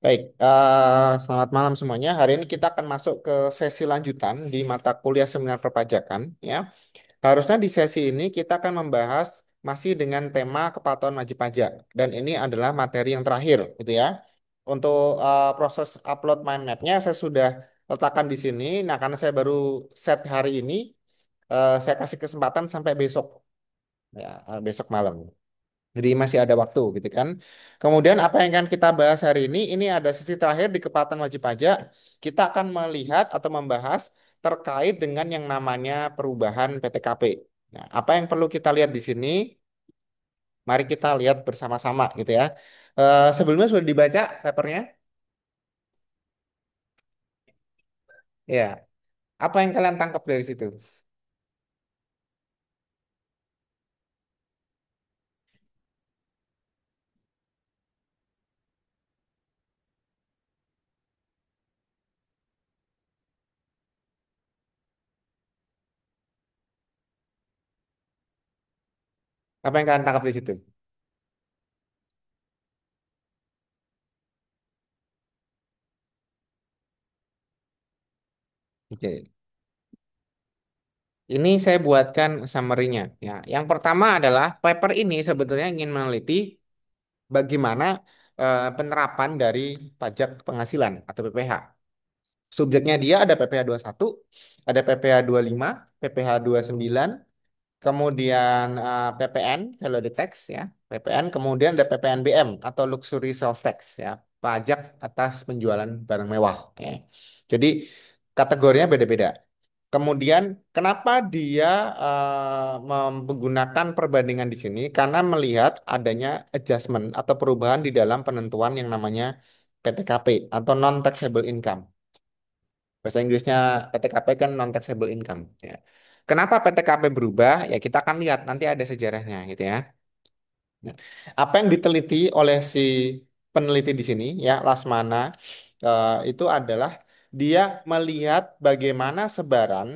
Baik, selamat malam semuanya. Hari ini kita akan masuk ke sesi lanjutan di mata kuliah seminar perpajakan. Ya, harusnya di sesi ini kita akan membahas masih dengan tema kepatuhan wajib pajak, dan ini adalah materi yang terakhir, gitu ya. Untuk proses upload mind map-nya saya sudah letakkan di sini. Nah, karena saya baru set hari ini, saya kasih kesempatan sampai besok, ya, besok malam. Jadi masih ada waktu gitu kan. Kemudian apa yang akan kita bahas hari ini? Ini ada sesi terakhir di kepatuhan wajib pajak. Kita akan melihat atau membahas terkait dengan yang namanya perubahan PTKP. Nah, apa yang perlu kita lihat di sini? Mari kita lihat bersama-sama gitu ya. Sebelumnya sudah dibaca papernya? Ya. Apa yang kalian tangkap dari situ? Apa yang kalian tangkap di situ? Oke. Ini saya buatkan summary-nya. Ya, yang pertama adalah paper ini sebetulnya ingin meneliti bagaimana penerapan dari pajak penghasilan atau PPh. Subjeknya dia ada PPh satu, ada PPh lima, PPh sembilan, kemudian PPN value tax ya, PPN, kemudian ada PPNBM atau luxury sales tax ya, pajak atas penjualan barang mewah ya. Jadi kategorinya beda-beda. Kemudian kenapa dia menggunakan perbandingan di sini? Karena melihat adanya adjustment atau perubahan di dalam penentuan yang namanya PTKP atau non taxable income. Bahasa Inggrisnya PTKP kan non taxable income ya. Kenapa PTKP berubah? Ya kita akan lihat nanti ada sejarahnya gitu ya. Nah, apa yang diteliti oleh si peneliti di sini ya Lasmana, itu adalah dia melihat bagaimana sebaran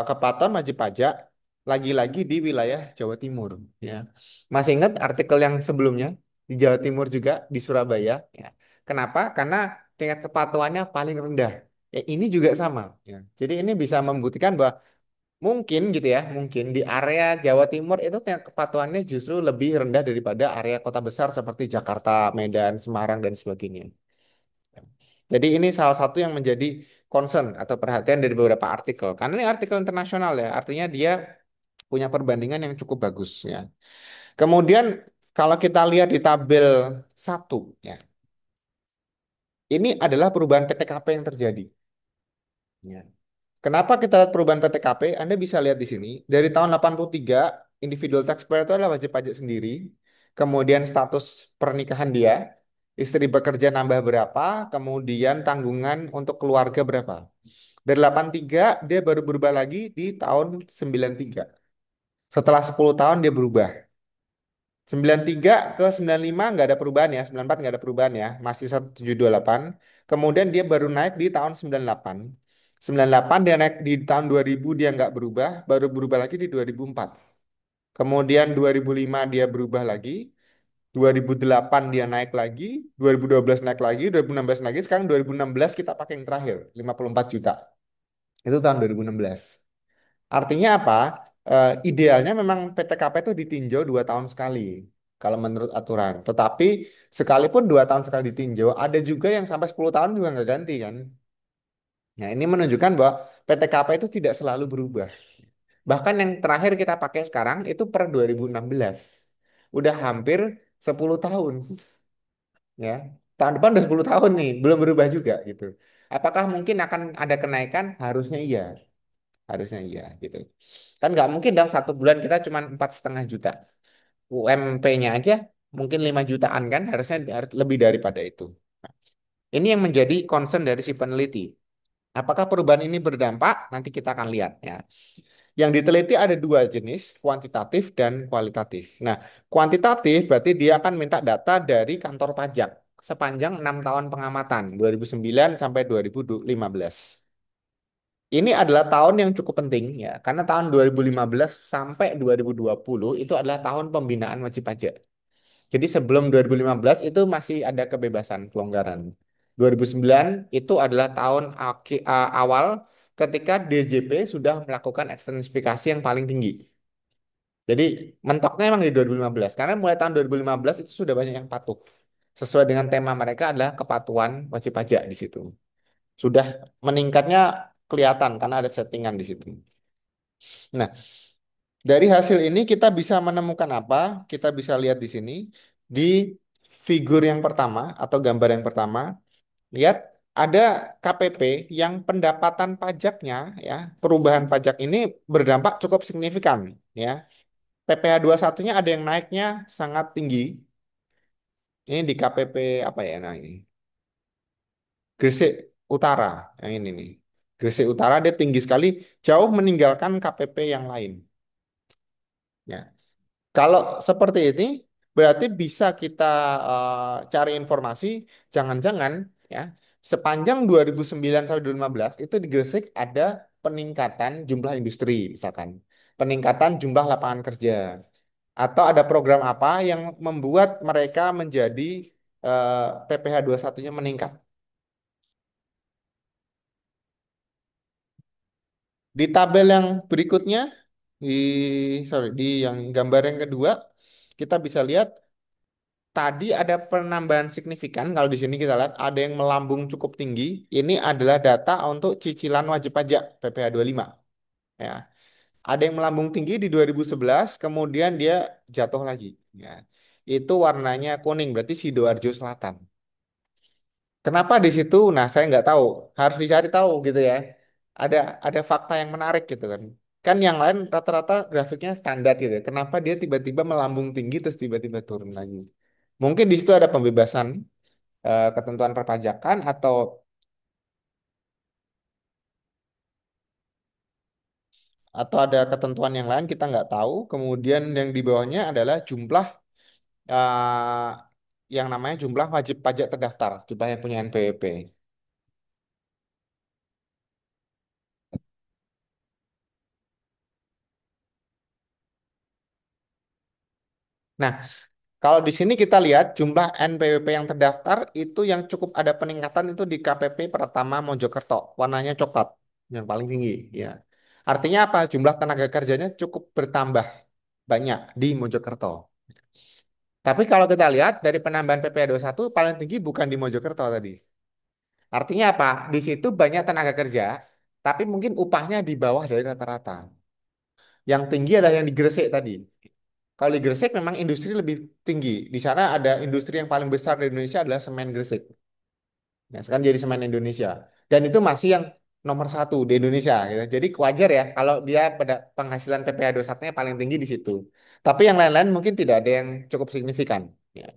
kepatuhan wajib pajak lagi-lagi di wilayah Jawa Timur ya. Masih ingat artikel yang sebelumnya di Jawa Timur juga di Surabaya ya. Kenapa? Karena tingkat kepatuhannya paling rendah. Ya, ini juga sama ya. Jadi ini bisa membuktikan bahwa mungkin gitu ya, mungkin di area Jawa Timur itu tingkat kepatuhannya justru lebih rendah daripada area kota besar seperti Jakarta, Medan, Semarang dan sebagainya. Jadi ini salah satu yang menjadi concern atau perhatian dari beberapa artikel. Karena ini artikel internasional ya, artinya dia punya perbandingan yang cukup bagus ya. Kemudian kalau kita lihat di tabel satu ya, ini adalah perubahan PTKP yang terjadi. Ya. Kenapa kita lihat perubahan PTKP? Anda bisa lihat di sini. Dari tahun 83, individual taxpayer itu adalah wajib pajak sendiri. Kemudian status pernikahan dia, istri bekerja nambah berapa, kemudian tanggungan untuk keluarga berapa. Dari 83 dia baru berubah lagi di tahun 93. Setelah 10 tahun dia berubah. 93 ke 95 nggak ada perubahan ya. 94 nggak ada perubahan ya. Masih 1728. Kemudian dia baru naik di tahun 98. 98 dia naik di tahun 2000 dia nggak berubah. Baru berubah lagi di 2004. Kemudian 2005 dia berubah lagi. 2008 dia naik lagi. 2012 naik lagi. 2016 lagi. Sekarang 2016 kita pakai yang terakhir. 54 juta. Itu tahun 2016. Artinya apa? Idealnya memang PTKP itu ditinjau 2 tahun sekali, kalau menurut aturan. Tetapi sekalipun 2 tahun sekali ditinjau, ada juga yang sampai 10 tahun juga nggak ganti kan. Nah ini menunjukkan bahwa PTKP itu tidak selalu berubah. Bahkan yang terakhir kita pakai sekarang itu per 2016. Udah hampir 10 tahun ya. Tahun depan udah 10 tahun nih, belum berubah juga gitu. Apakah mungkin akan ada kenaikan? Harusnya iya. Harusnya iya gitu. Kan nggak mungkin dalam 1 bulan kita cuma 4,5 juta. UMP-nya aja mungkin 5 jutaan kan, harusnya lebih daripada itu. Ini yang menjadi concern dari si peneliti. Apakah perubahan ini berdampak? Nanti kita akan lihat ya. Yang diteliti ada dua jenis, kuantitatif dan kualitatif. Nah, kuantitatif berarti dia akan minta data dari kantor pajak sepanjang 6 tahun pengamatan, 2009 sampai 2015. Ini adalah tahun yang cukup penting ya, karena tahun 2015 sampai 2020 itu adalah tahun pembinaan wajib pajak. Jadi sebelum 2015 itu masih ada kebebasan, kelonggaran. 2009 itu adalah tahun awal ketika DJP sudah melakukan ekstensifikasi yang paling tinggi. Jadi mentoknya emang di 2015 karena mulai tahun 2015 itu sudah banyak yang patuh. Sesuai dengan tema mereka adalah kepatuhan wajib pajak di situ. Sudah meningkatnya kelihatan karena ada settingan di situ. Nah, dari hasil ini kita bisa menemukan apa? Kita bisa lihat di sini di figur yang pertama atau gambar yang pertama, lihat ada KPP yang pendapatan pajaknya ya, perubahan pajak ini berdampak cukup signifikan ya. PPh 21-nya ada yang naiknya sangat tinggi. Ini di KPP apa ya? Nah, ini Gresik Utara yang ini nih. Gresik Utara dia tinggi sekali, jauh meninggalkan KPP yang lain. Ya. Kalau seperti ini, berarti bisa kita cari informasi, jangan-jangan ya, sepanjang 2009 sampai 2015 itu di Gresik ada peningkatan jumlah industri, misalkan. Peningkatan jumlah lapangan kerja. Atau ada program apa yang membuat mereka menjadi PPh 21-nya meningkat. Di tabel yang berikutnya, di sorry, di yang gambar yang kedua, kita bisa lihat tadi ada penambahan signifikan. Kalau di sini kita lihat ada yang melambung cukup tinggi. Ini adalah data untuk cicilan wajib pajak PPh 25. Ya. Ada yang melambung tinggi di 2011, kemudian dia jatuh lagi. Ya. Itu warnanya kuning, berarti Sidoarjo Selatan. Kenapa di situ? Nah, saya nggak tahu. Harus dicari tahu gitu ya. Ada ada fakta yang menarik gitu kan. Kan yang lain rata-rata grafiknya standar gitu ya. Kenapa dia tiba-tiba melambung tinggi terus tiba-tiba turun lagi? Mungkin di situ ada pembebasan ketentuan perpajakan atau ada ketentuan yang lain kita nggak tahu. Kemudian yang di bawahnya adalah jumlah eh, yang namanya jumlah wajib pajak terdaftar, jumlah yang punya NPWP. Nah, kalau di sini kita lihat jumlah NPWP yang terdaftar itu yang cukup ada peningkatan itu di KPP Pratama Mojokerto, warnanya coklat, yang paling tinggi. Ya, artinya apa? Jumlah tenaga kerjanya cukup bertambah banyak di Mojokerto. Tapi kalau kita lihat dari penambahan PPh satu paling tinggi bukan di Mojokerto tadi. Artinya apa? Di situ banyak tenaga kerja, tapi mungkin upahnya di bawah dari rata-rata. Yang tinggi adalah yang di Gresik tadi. Kalau di Gresik memang industri lebih tinggi. Di sana ada industri yang paling besar di Indonesia adalah semen Gresik. Nah, sekarang jadi semen Indonesia. Dan itu masih yang nomor satu di Indonesia. Gitu. Jadi wajar ya kalau dia pada penghasilan PPh 21-nya paling tinggi di situ. Tapi yang lain-lain mungkin tidak ada yang cukup signifikan. Ya.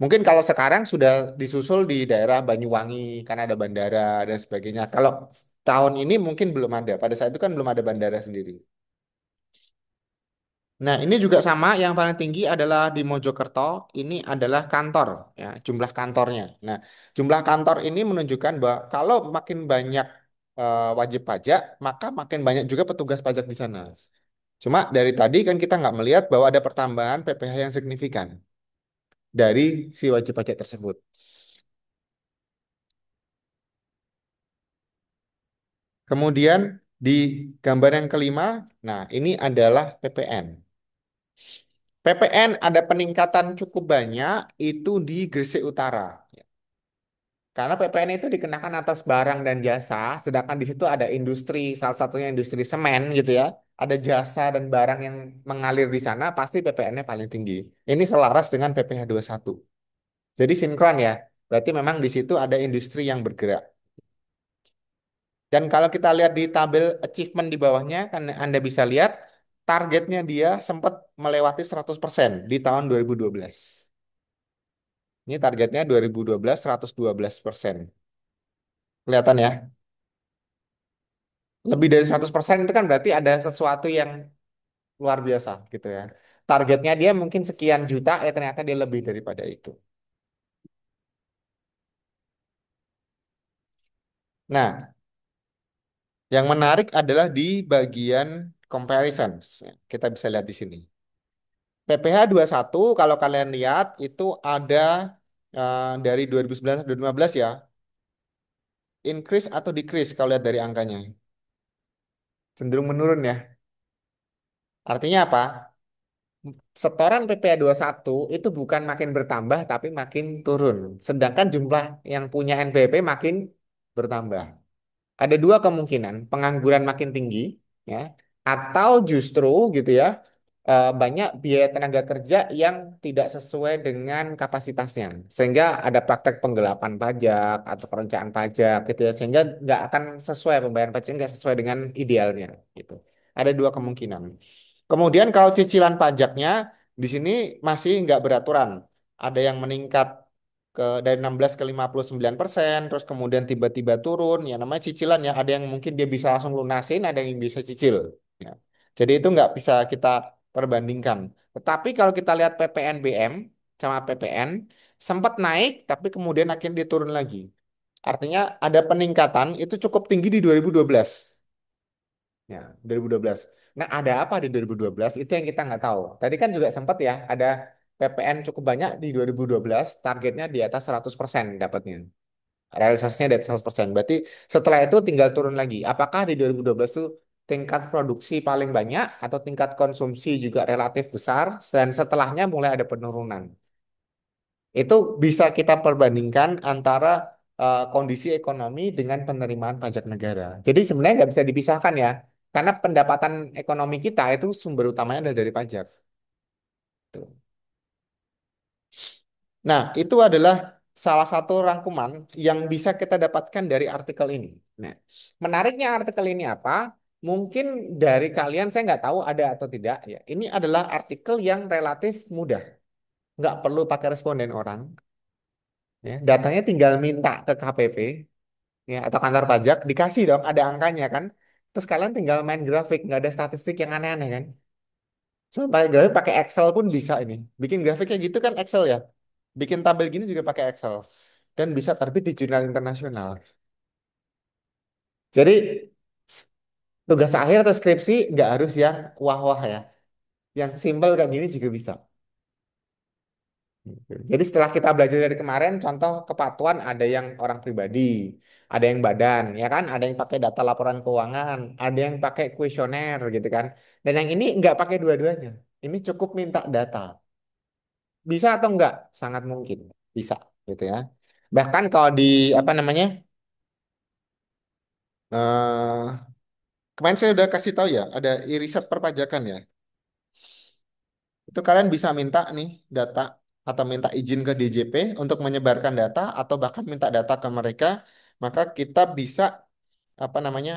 Mungkin kalau sekarang sudah disusul di daerah Banyuwangi karena ada bandara dan sebagainya. Kalau tahun ini mungkin belum ada. Pada saat itu kan belum ada bandara sendiri. Nah, ini juga sama. Yang paling tinggi adalah di Mojokerto. Ini adalah kantor, ya, jumlah kantornya. Nah, jumlah kantor ini menunjukkan bahwa kalau makin banyak wajib pajak, maka makin banyak juga petugas pajak di sana. Cuma dari tadi kan kita nggak melihat bahwa ada pertambahan PPh yang signifikan dari si wajib pajak tersebut. Kemudian di gambar yang kelima, nah ini adalah PPN. PPN ada peningkatan cukup banyak itu di Gresik Utara. Karena PPN itu dikenakan atas barang dan jasa, sedangkan di situ ada industri, salah satunya industri semen gitu ya. Ada jasa dan barang yang mengalir di sana, pasti PPN-nya paling tinggi. Ini selaras dengan PPh satu. Jadi sinkron ya. Berarti memang di situ ada industri yang bergerak. Dan kalau kita lihat di tabel achievement di bawahnya, kan Anda bisa lihat targetnya dia sempat melewati 100% di tahun 2012. Ini targetnya 2012 112%. Kelihatan ya? Lebih dari 100% itu kan berarti ada sesuatu yang luar biasa gitu ya. Targetnya dia mungkin sekian juta, ternyata dia lebih daripada itu. Nah, yang menarik adalah di bagian comparisons. Kita bisa lihat di sini. PPh satu kalau kalian lihat itu ada dari 2009 sampai 2015 ya, increase atau decrease kalau lihat dari angkanya. Cenderung menurun ya. Artinya apa? Setoran PPh satu itu bukan makin bertambah tapi makin turun. Sedangkan jumlah yang punya NPWP makin bertambah. Ada dua kemungkinan, pengangguran makin tinggi, ya, atau justru gitu ya, banyak biaya tenaga kerja yang tidak sesuai dengan kapasitasnya, sehingga ada praktek penggelapan pajak atau perencanaan pajak gitu ya, sehingga nggak akan sesuai pembayaran pajak nggak sesuai dengan idealnya gitu. Ada dua kemungkinan. Kemudian kalau cicilan pajaknya di sini masih nggak beraturan. Ada yang meningkat dari 16 ke 59%, terus kemudian tiba-tiba turun, ya namanya cicilan ya. Ada yang mungkin dia bisa langsung lunasin, ada yang bisa cicil. Ya. Jadi itu nggak bisa kita perbandingkan. Tetapi kalau kita lihat PPNBM sama PPN, sempat naik, tapi kemudian akhirnya dia turun lagi. Artinya ada peningkatan itu cukup tinggi di 2012. Ya, 2012. Nah, ada apa di 2012? Itu yang kita nggak tahu. Tadi kan juga sempat ya, ada PPN cukup banyak di 2012, targetnya di atas 100% dapatnya. Realisasinya di atas 100%. Berarti setelah itu tinggal turun lagi. Apakah di 2012 itu tingkat produksi paling banyak atau tingkat konsumsi juga relatif besar, dan setelahnya mulai ada penurunan. Itu bisa kita perbandingkan antara kondisi ekonomi dengan penerimaan pajak negara. Jadi sebenarnya nggak bisa dipisahkan ya, karena pendapatan ekonomi kita itu sumber utamanya adalah dari pajak. Tuh. Nah, itu adalah salah satu rangkuman yang bisa kita dapatkan dari artikel ini. Nah, menariknya artikel ini apa? Mungkin dari kalian saya nggak tahu ada atau tidak ya. Ini adalah artikel yang relatif mudah, nggak perlu pakai responden orang. Ya, datanya tinggal minta ke KPP ya atau kantor pajak dikasih dong ada angkanya kan, terus kalian tinggal main grafik nggak ada statistik yang aneh-aneh kan, cuma pakai grafik pakai Excel pun bisa. Ini bikin grafiknya gitu kan Excel ya, bikin tabel gini juga pakai Excel dan bisa terbit di jurnal internasional. Jadi tugas akhir atau skripsi nggak harus yang wah-wah ya, yang simple kayak gini juga bisa. Gitu. Jadi setelah kita belajar dari kemarin, contoh kepatuhan ada yang orang pribadi, ada yang badan, ya kan? Ada yang pakai data laporan keuangan, ada yang pakai kuesioner gitu kan. Dan yang ini nggak pakai dua-duanya. Ini cukup minta data. Bisa atau enggak? Sangat mungkin bisa gitu ya. Bahkan kalau di apa namanya? eh kemarin saya udah kasih tahu ya, ada iriset perpajakan ya. Itu kalian bisa minta nih data atau minta izin ke DJP untuk menyebarkan data atau bahkan minta data ke mereka, maka kita bisa apa namanya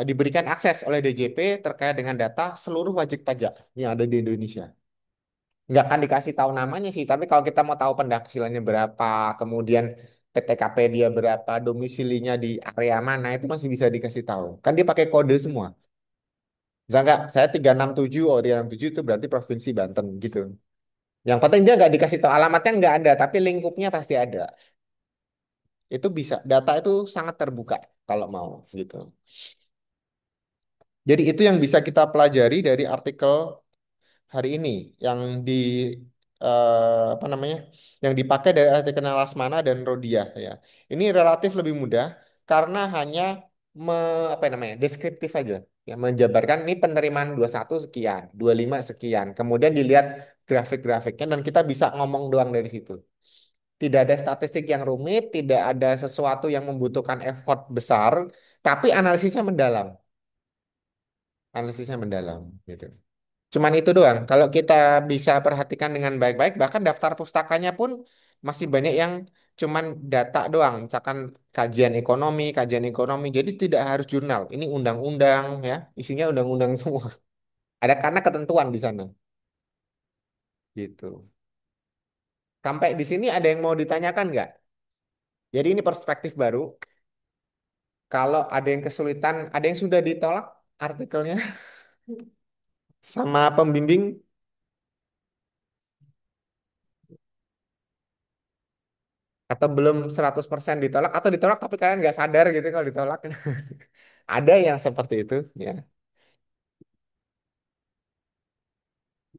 diberikan akses oleh DJP terkait dengan data seluruh wajib pajak yang ada di Indonesia. Nggak akan dikasih tahu namanya sih, tapi kalau kita mau tahu penghasilannya berapa, kemudian PTKP dia berapa, domisilinya di area mana, itu masih bisa dikasih tahu. Kan dia pakai kode semua. Misalnya nggak, saya 367, oh 367 itu berarti Provinsi Banten gitu. Yang penting dia nggak dikasih tahu alamatnya nggak ada, tapi lingkupnya pasti ada. Itu bisa. Data itu sangat terbuka kalau mau gitu. Jadi itu yang bisa kita pelajari dari artikel hari ini yang di apa namanya? Yang dipakai dari artikel Lasmana dan Rodiah ya. Ini relatif lebih mudah karena hanya apa namanya? Deskriptif aja. Ya, menjabarkan ini penerimaan 21 sekian, 25 sekian. Kemudian dilihat grafik-grafiknya dan kita bisa ngomong doang dari situ. Tidak ada statistik yang rumit, tidak ada sesuatu yang membutuhkan effort besar, tapi analisisnya mendalam. Analisisnya mendalam, gitu. Cuman itu doang. Kalau kita bisa perhatikan dengan baik-baik, bahkan daftar pustakanya pun masih banyak yang cuman data doang. Misalkan kajian ekonomi. Jadi tidak harus jurnal. Ini undang-undang ya, isinya undang-undang semua. Ada karena ketentuan di sana, gitu. Sampai di sini ada yang mau ditanyakan nggak? Jadi ini perspektif baru. Kalau ada yang kesulitan, ada yang sudah ditolak artikelnya sama pembimbing atau belum 100% ditolak atau ditolak tapi kalian nggak sadar gitu kalau ditolak. Ada yang seperti itu ya.